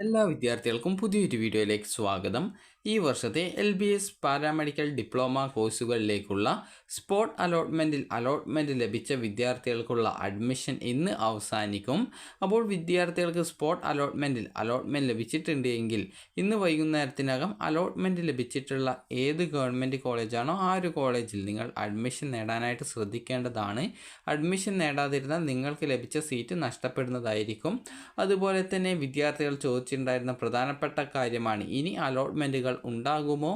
എല്ലാ വിദ്യാർത്ഥികൾക്കും പുതിയൊരു വീഡിയോയിലേക്ക് സ്വാഗതം. ഈ വർഷത്തെ LBS പാരാമെഡിക്കൽ ഡിപ്ലോമ കോഴ്സുകളിലേക്കുള്ള സ്പോട്ട് അലോട്ട്മെൻറ്റ് ലഭിച്ച വിദ്യാർത്ഥികൾക്കുള്ള അഡ്മിഷൻ ഇന്ന് അവസാനിക്കും. അപ്പോൾ വിദ്യാർത്ഥികൾക്ക് സ്പോട്ട് അലോട്ട്മെൻറ്റ് ലഭിച്ചിട്ടുണ്ട് എങ്കിൽ ഇന്ന് വൈകുന്നേരത്തിനകം അലോട്ട്മെൻറ്റ് ലഭിച്ചിട്ടുള്ള ഏത് ഗവൺമെൻറ് കോളേജാണോ ആ ഒരു കോളേജിൽ നിങ്ങൾ അഡ്മിഷൻ നേടാനായിട്ട് ശ്രദ്ധിക്കേണ്ടതാണ്. അഡ്മിഷൻ നേടാതിരുന്നാൽ നിങ്ങൾക്ക് ലഭിച്ച സീറ്റ് നഷ്ടപ്പെടുന്നതായിരിക്കും. അതുപോലെ തന്നെ വിദ്യാർത്ഥികൾ ചോദിച്ചിട്ടുണ്ടായിരുന്ന പ്രധാനപ്പെട്ട കാര്യമാണ് ഇനി അലോട്ട്മെൻറ്റുകൾ ഉണ്ടാകുമോ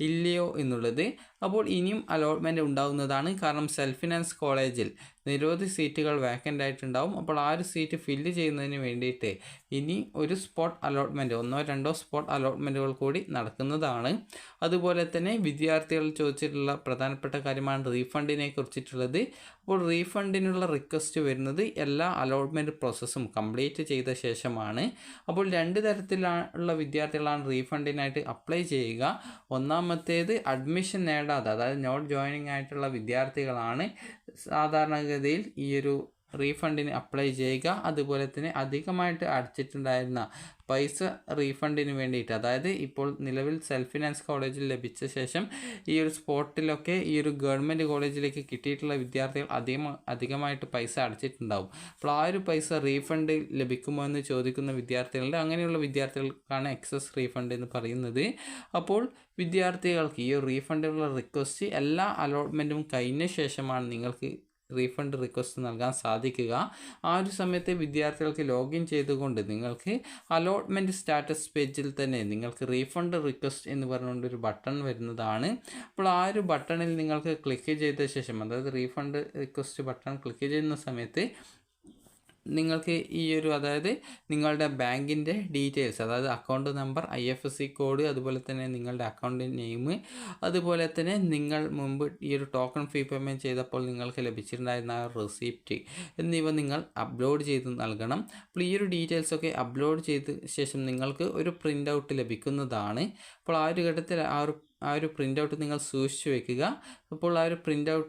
ഇല്ലയോ എന്നുള്ളത്. അപ്പോൾ ഇനിയും അലോട്ട്മെൻറ്റ് ഉണ്ടാകുന്നതാണ്. കാരണം സെൽഫ് ഫിനാൻസ് കോളേജിൽ നിരവധി സീറ്റുകൾ വേക്കൻ്റ് ആയിട്ടുണ്ടാവും. അപ്പോൾ ആ ഒരു സീറ്റ് ഫില്ല് ചെയ്യുന്നതിന് വേണ്ടിയിട്ട് ഇനി ഒരു സ്പോട്ട് അലോട്ട്മെൻറ്റ് 1-2 സ്പോട്ട് അലോട്ട്മെൻറ്റുകൾ കൂടി നടക്കുന്നതാണ്. അതുപോലെ തന്നെ വിദ്യാർത്ഥികൾ ചോദിച്ചിട്ടുള്ള പ്രധാനപ്പെട്ട കാര്യമാണ് റീഫണ്ടിനെ കുറിച്ചിട്ടുള്ളത്. അപ്പോൾ റീഫണ്ടിനുള്ള റിക്വസ്റ്റ് വരുന്നത് എല്ലാ അലോട്ട്മെൻറ്റ് പ്രോസസ്സും കംപ്ലീറ്റ് ചെയ്ത ശേഷമാണ്. അപ്പോൾ 2 തരത്തിലുള്ള വിദ്യാർത്ഥികളാണ് റീഫണ്ടിനായിട്ട് അപ്ലൈ ചെയ്യുക. ഒന്നാമത്തേത് അഡ്മിഷൻ നേടാതെ, അതായത് നോട്ട് ജോയിനിങ് ആയിട്ടുള്ള വിദ്യാർത്ഥികളാണ് സാധാരണഗതിയിൽ ഈ ഒരു റീഫണ്ടിന് അപ്ലൈ ചെയ്യുക. അതുപോലെ തന്നെ അധികമായിട്ട് അടച്ചിട്ടുണ്ടായിരുന്ന പൈസ റീഫണ്ടിന് വേണ്ടിയിട്ട്, അതായത് ഇപ്പോൾ നിലവിൽ സെൽഫ് ഫിനാൻസ് കോളേജിൽ ലഭിച്ച ശേഷം ഈ ഒരു സ്പോട്ടിലൊക്കെ ഈ ഒരു ഗവൺമെൻറ് കോളേജിലേക്ക് കിട്ടിയിട്ടുള്ള വിദ്യാർത്ഥികൾ അധികമായിട്ട് പൈസ അടച്ചിട്ടുണ്ടാവും. അപ്പോൾ ആ ഒരു പൈസ റീഫണ്ട് ലഭിക്കുമോ എന്ന് ചോദിക്കുന്ന വിദ്യാർത്ഥികളുണ്ട്. അങ്ങനെയുള്ള വിദ്യാർത്ഥികൾക്കാണ് എക്സസ് റീഫണ്ട് എന്ന് പറയുന്നത്. അപ്പോൾ വിദ്യാർത്ഥികൾക്ക് ഈ റീഫണ്ടിനുള്ള റിക്വസ്റ്റ് എല്ലാ അലോട്ട്മെൻറ്റും കഴിഞ്ഞ ശേഷമാണ് നിങ്ങൾക്ക് റീഫണ്ട് റിക്വസ്റ്റ് നൽകാൻ സാധിക്കുക. ആ ഒരു സമയത്ത് വിദ്യാർത്ഥികൾക്ക് ലോഗിൻ ചെയ്തുകൊണ്ട് നിങ്ങൾക്ക് അലോട്ട്മെൻറ്റ് സ്റ്റാറ്റസ് പേജിൽ തന്നെ നിങ്ങൾക്ക് റീഫണ്ട് റിക്വസ്റ്റ് എന്ന് പറഞ്ഞുകൊണ്ട് ഒരു ബട്ടൺ വരുന്നതാണ്. അപ്പോൾ ആ ഒരു ബട്ടണിൽ നിങ്ങൾക്ക് ക്ലിക്ക് ചെയ്ത ശേഷം, അതായത് റീഫണ്ട് റിക്വസ്റ്റ് ബട്ടൺ ക്ലിക്ക് ചെയ്യുന്ന സമയത്ത് നിങ്ങൾക്ക് ഈ ഒരു, അതായത് നിങ്ങളുടെ ബാങ്കിൻ്റെ ഡീറ്റെയിൽസ്, അതായത് അക്കൗണ്ട് നമ്പർ, IFSC കോഡ്, അതുപോലെ തന്നെ നിങ്ങളുടെ അക്കൗണ്ട് നെയിം, അതുപോലെ തന്നെ നിങ്ങൾ മുമ്പ് ഈ ഒരു ടോക്കൺ ഫീ പേയ്മെൻറ്റ് ചെയ്തപ്പോൾ നിങ്ങൾക്ക് ലഭിച്ചിട്ടുണ്ടായിരുന്ന ആ റെസിപ്റ്റ് എന്നിവ നിങ്ങൾ അപ്ലോഡ് ചെയ്ത് നൽകണം. അപ്പോൾ ഈ ഒരു ഡീറ്റെയിൽസൊക്കെ അപ്ലോഡ് ചെയ്ത ശേഷം നിങ്ങൾക്ക് ഒരു പ്രിൻ്റ് ഔട്ട് ലഭിക്കുന്നതാണ്. അപ്പോൾ ആ ഒരു ഘട്ടത്തിൽ ആ ഒരു പ്രിൻ്റ് ഔട്ട് നിങ്ങൾ സൂക്ഷിച്ചു വയ്ക്കുക. അപ്പോൾ ആ ഒരു പ്രിൻ്റ് ഔട്ട്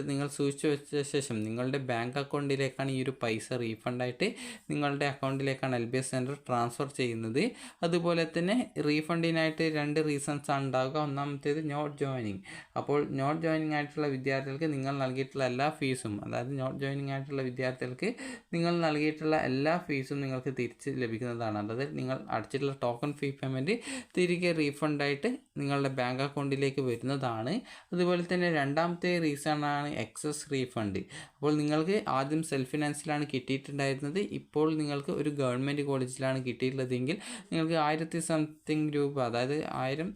നിങ്ങൾ സൂക്ഷിച്ചു വെച്ച ശേഷം നിങ്ങളുടെ ബാങ്ക് അക്കൗണ്ടിലേക്കാണ് ഈ ഒരു പൈസ റീഫണ്ടായിട്ട് നിങ്ങളുടെ അക്കൗണ്ടിലേക്കാണ് LBS സെൻറ്റർ ട്രാൻസ്ഫർ ചെയ്യുന്നത്. അതുപോലെ തന്നെ റീഫണ്ടിനായിട്ട് 2 റീസൺസ് ആണ് ഉണ്ടാവുക. ഒന്നാമത്തേത് നോട്ട് ജോയിനിങ്. അപ്പോൾ നോട്ട് ജോയിനിങ് ആയിട്ടുള്ള വിദ്യാർത്ഥികൾക്ക് നിങ്ങൾ നൽകിയിട്ടുള്ള എല്ലാ ഫീസും, അതായത് നോട്ട് ജോയിനിങ് ആയിട്ടുള്ള വിദ്യാർത്ഥികൾക്ക് നിങ്ങൾ നൽകിയിട്ടുള്ള എല്ലാ ഫീസും നിങ്ങൾക്ക് തിരിച്ച് ലഭിക്കുന്നതാണ്. അതായത് നിങ്ങൾ അടച്ചിട്ടുള്ള ടോക്കൺ ഫീ പേയ്മെൻറ്റ് തിരികെ റീഫണ്ടായിട്ട് നിങ്ങളുടെ ബാങ്ക് അക്കൗണ്ടിലേക്ക് വരുന്നതാണ്. അതുപോലെ തന്നെ രണ്ടാമത്തെ റീസണാണ് എക്സസ് റീഫണ്ട്. അപ്പോൾ നിങ്ങൾക്ക് ആദ്യം സെൽഫ് ഫിനാൻസിലാണ് കിട്ടിയിട്ടുണ്ടായിരുന്നത്, ഇപ്പോൾ നിങ്ങൾക്ക് ഒരു ഗവൺമെൻറ് കോളേജിലാണ് കിട്ടിയിട്ടുള്ളതെങ്കിൽ നിങ്ങൾക്ക് 1000 സംതിങ് രൂപ, അതായത് 1000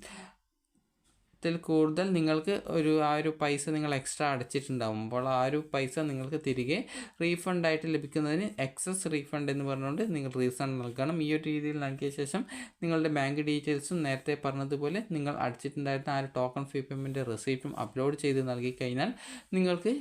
കൂടുതൽ നിങ്ങൾക്ക് ആ ഒരു പൈസ നിങ്ങൾ എക്സ്ട്രാ അടച്ചിട്ടുണ്ടാകും. അപ്പോൾ ആ ഒരു പൈസ നിങ്ങൾക്ക് തിരികെ റീഫണ്ടായിട്ട് ലഭിക്കുന്നതിന് എക്സസ് റീഫണ്ട് എന്ന് പറഞ്ഞുകൊണ്ട് നിങ്ങൾ റീസൺ നൽകണം. ഈ ഒരു രീതിയിൽ നൽകിയ ശേഷം നിങ്ങളുടെ ബാങ്ക് ഡീറ്റെയിൽസും നേരത്തെ പറഞ്ഞതുപോലെ നിങ്ങൾ അടച്ചിട്ടുണ്ടായിരുന്ന ആ ഒരു ടോക്കൺ ഫീ പേയ്മെൻറ്റ് റെസിപ്റ്റും അപ്ലോഡ് ചെയ്ത് നൽകി കഴിഞ്ഞാൽ നിങ്ങൾക്ക്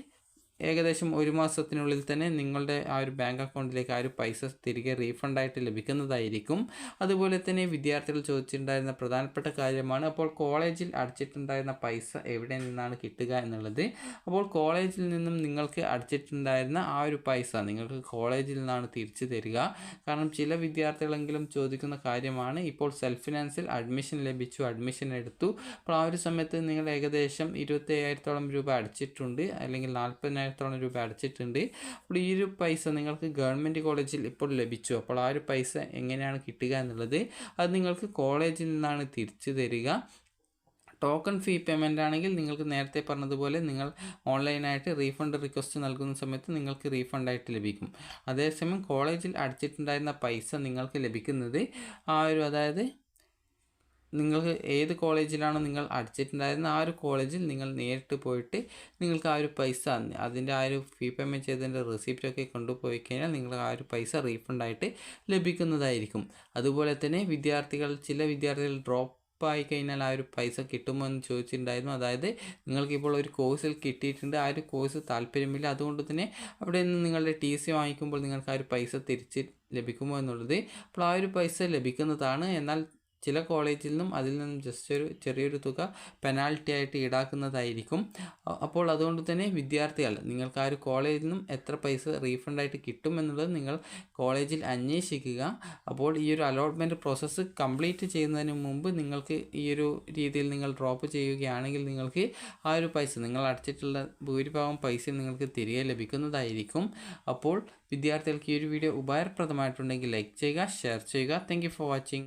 ഏകദേശം 1 മാസത്തിനുള്ളിൽ തന്നെ നിങ്ങളുടെ ആ ഒരു ബാങ്ക് അക്കൗണ്ടിലേക്ക് ആ ഒരു പൈസ തിരികെ റീഫണ്ടായിട്ട് ലഭിക്കുന്നതായിരിക്കും. അതുപോലെ തന്നെ വിദ്യാർത്ഥികൾ ചോദിച്ചിട്ടുണ്ടായിരുന്ന പ്രധാനപ്പെട്ട കാര്യമാണ് അപ്പോൾ കോളേജിൽ അടച്ചിട്ടുണ്ടായിരുന്ന പൈസ എവിടെ നിന്നാണ് കിട്ടുക എന്നുള്ളത്. അപ്പോൾ കോളേജിൽ നിന്നും നിങ്ങൾക്ക് അടച്ചിട്ടുണ്ടായിരുന്ന ആ ഒരു പൈസ നിങ്ങൾക്ക് കോളേജിൽ നിന്നാണ് തിരിച്ചു തരിക. കാരണം ചില വിദ്യാർത്ഥികളെങ്കിലും ചോദിക്കുന്ന കാര്യമാണ്, ഇപ്പോൾ സെൽഫ് ഫിനാൻസിൽ അഡ്മിഷൻ ലഭിച്ചു, അഡ്മിഷൻ എടുത്തു, അപ്പോൾ ആ ഒരു സമയത്ത് നിങ്ങൾ ഏകദേശം 25,000 രൂപ അടച്ചിട്ടുണ്ട്, അല്ലെങ്കിൽ 40,000 രൂപ അടച്ചിട്ടുണ്ട്. അപ്പോൾ ഈ ഒരു പൈസ നിങ്ങൾക്ക് ഗവൺമെൻറ് കോളേജിൽ ഇപ്പോൾ ലഭിച്ചു. അപ്പോൾ ആ ഒരു പൈസ എങ്ങനെയാണ് കിട്ടുക എന്നുള്ളത് അത് നിങ്ങൾക്ക് കോളേജിൽ നിന്നാണ് തിരിച്ചു തരിക. ടോക്കൺ ഫീ പേയ്മെൻ്റ് ആണെങ്കിൽ നിങ്ങൾക്ക് നേരത്തെ പറഞ്ഞതുപോലെ നിങ്ങൾ ഓൺലൈനായിട്ട് റീഫണ്ട് റിക്വസ്റ്റ് നൽകുന്ന സമയത്ത് നിങ്ങൾക്ക് റീഫണ്ടായിട്ട് ലഭിക്കും. അതേസമയം കോളേജിൽ അടച്ചിട്ടുണ്ടായിരുന്ന പൈസ നിങ്ങൾക്ക് ലഭിക്കുന്നത് ആ ഒരു, അതായത് നിങ്ങൾക്ക് ഏത് കോളേജിലാണോ നിങ്ങൾ അടച്ചിട്ടുണ്ടായിരുന്നത് ആ ഒരു കോളേജിൽ നിങ്ങൾ നേരിട്ട് പോയിട്ട് നിങ്ങൾക്ക് ആ ഒരു പൈസ, അതിൻ്റെ ആ ഒരു ഫീ പേയ്മെൻറ്റ് ചെയ്തതിൻ്റെ റെസിപ്റ്റൊക്കെ കൊണ്ടുപോയി കഴിഞ്ഞാൽ നിങ്ങൾക്ക് ആ ഒരു പൈസ റീഫണ്ടായിട്ട് ലഭിക്കുന്നതായിരിക്കും. അതുപോലെ തന്നെ ചില വിദ്യാർത്ഥികൾ ഡ്രോപ്പ് ആയി കഴിഞ്ഞാൽ ആ ഒരു പൈസ കിട്ടുമോ എന്ന് ചോദിച്ചിട്ടുണ്ടായിരുന്നു. അതായത് നിങ്ങൾക്കിപ്പോൾ ഒരു കോഴ്സിൽ കിട്ടിയിട്ടുണ്ട്, ആ ഒരു കോഴ്സ് താല്പര്യമില്ല, അതുകൊണ്ട് തന്നെ അവിടെ നിന്ന് നിങ്ങളുടെ TC വാങ്ങിക്കുമ്പോൾ നിങ്ങൾക്ക് ആ ഒരു പൈസ തിരിച്ച് ലഭിക്കുമോ എന്നുള്ളത്. അപ്പോൾ ആ ഒരു പൈസ ലഭിക്കുന്നതാണ്. എന്നാൽ ചില കോളേജിൽ നിന്നും അതിൽ നിന്നും ജസ്റ്റ് ഒരു ചെറിയൊരു തുക പെനാൽറ്റി ആയിട്ട് ഈടാക്കുന്നതായിരിക്കും. അപ്പോൾ അതുകൊണ്ട് തന്നെ വിദ്യാർത്ഥികൾ നിങ്ങൾക്ക് ആ ഒരു കോളേജിൽ നിന്നും എത്ര പൈസ റീഫണ്ടായിട്ട് കിട്ടുമെന്നുള്ളത് നിങ്ങൾ കോളേജിൽ അന്വേഷിക്കുക. അപ്പോൾ ഈ ഒരു അലോട്ട്മെൻറ്റ് പ്രോസസ്സ് കംപ്ലീറ്റ് ചെയ്യുന്നതിന് മുമ്പ് നിങ്ങൾക്ക് ഈ ഒരു രീതിയിൽ നിങ്ങൾ ഡ്രോപ്പ് ചെയ്യുകയാണെങ്കിൽ നിങ്ങൾക്ക് ആ ഒരു പൈസ നിങ്ങൾ അടച്ചിട്ടുള്ള ഭൂരിഭാഗം പൈസ നിങ്ങൾക്ക് തിരികെ ലഭിക്കുന്നതായിരിക്കും. അപ്പോൾ വിദ്യാർത്ഥികൾക്ക് ഈ ഒരു വീഡിയോ ഉപകാരപ്രദമായിട്ടുണ്ടെങ്കിൽ ലൈക്ക് ചെയ്യുക, ഷെയർ ചെയ്യുക. Thank you for watching.